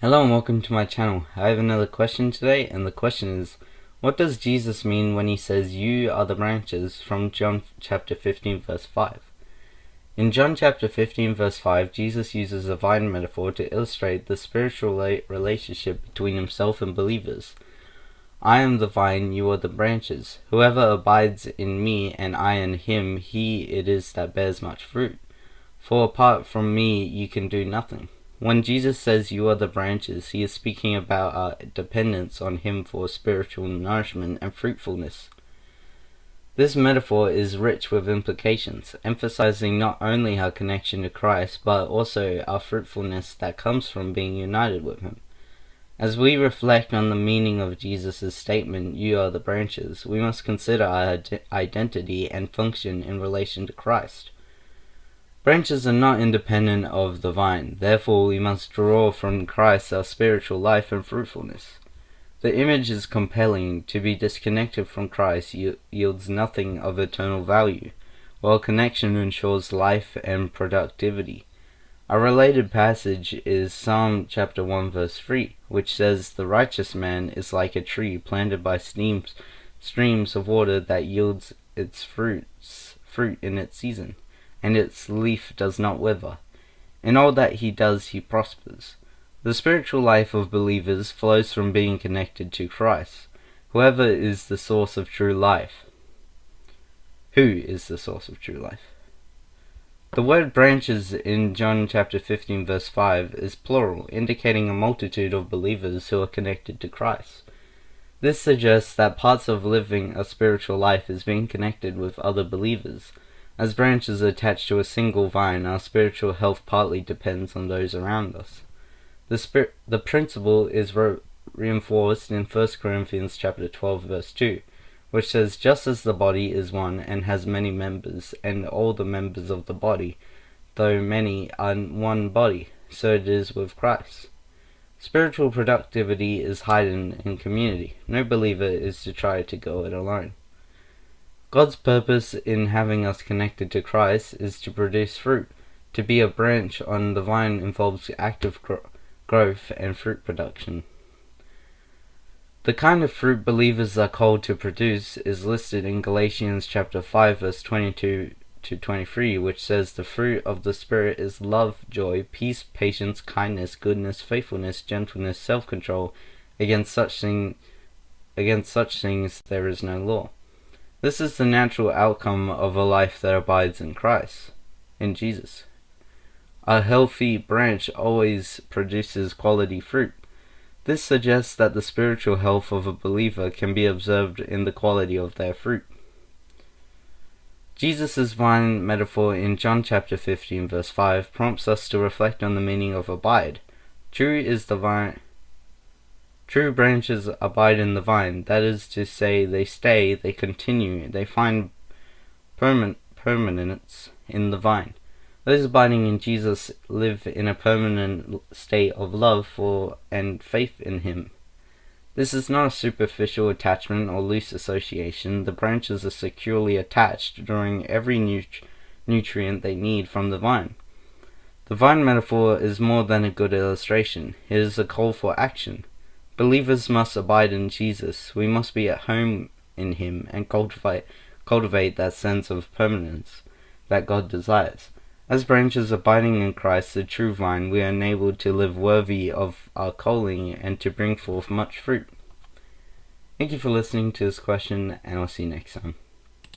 Hello and welcome to my channel. I have another question today, and the question is, what does Jesus mean when he says you are the branches from John chapter 15 verse 5? In John chapter 15 verse 5, Jesus uses a vine metaphor to illustrate the spiritual relationship between himself and believers. I am the vine, you are the branches. Whoever abides in me and I in him, he it is that bears much fruit. For apart from me you can do nothing. When Jesus says you are the branches, he is speaking about our dependence on him for spiritual nourishment and fruitfulness. This metaphor is rich with implications, emphasizing not only our connection to Christ, but also our fruitfulness that comes from being united with him. As we reflect on the meaning of Jesus' statement, you are the branches, we must consider our identity and function in relation to Christ. Branches are not independent of the vine, therefore we must draw from Christ our spiritual life and fruitfulness. The image is compelling. To be disconnected from Christ yields nothing of eternal value, while connection ensures life and productivity. A related passage is Psalm chapter 1 verse 3, which says, "The righteous man is like a tree planted by streams of water that yields its fruit in its season, and its leaf does not wither. In all that he does, he prospers." The spiritual life of believers flows from being connected to Christ, whoever is the source of true life. Who is the source of true life? The word branches in John chapter 15 verse 5 is plural, indicating a multitude of believers who are connected to Christ. This suggests that parts of living a spiritual life is being connected with other believers. As branches attached to a single vine, our spiritual health partly depends on those around us. The principle is reinforced in 1 Corinthians chapter 12 verse 2, which says, "Just as the body is one and has many members, and all the members of the body, though many, are one body, so it is with Christ." Spiritual productivity is hidden in community. No believer is to try to go it alone. God's purpose in having us connected to Christ is to produce fruit. To be a branch on the vine involves active growth and fruit production. The kind of fruit believers are called to produce is listed in Galatians chapter 5 verse 22 to 23, which says, "The fruit of the Spirit is love, joy, peace, patience, kindness, goodness, faithfulness, gentleness, self-control. Against such things there is no law." This is the natural outcome of a life that abides in Christ, in Jesus. A healthy branch always produces quality fruit. This suggests that the spiritual health of a believer can be observed in the quality of their fruit. Jesus' vine metaphor in John chapter 15 verse 5 prompts us to reflect on the meaning of abide. True branches abide in the vine, that is to say, they stay, they continue, they find permanence in the vine. Those abiding in Jesus live in a permanent state of love for and faith in him. This is not a superficial attachment or loose association. The branches are securely attached, drawing every nutrient they need from the vine. The vine metaphor is more than a good illustration. It is a call for action. Believers must abide in Jesus. We must be at home in him and cultivate that sense of permanence that God desires. As branches abiding in Christ, the true vine, we are enabled to live worthy of our calling and to bring forth much fruit. Thank you for listening to this question, and I'll see you next time.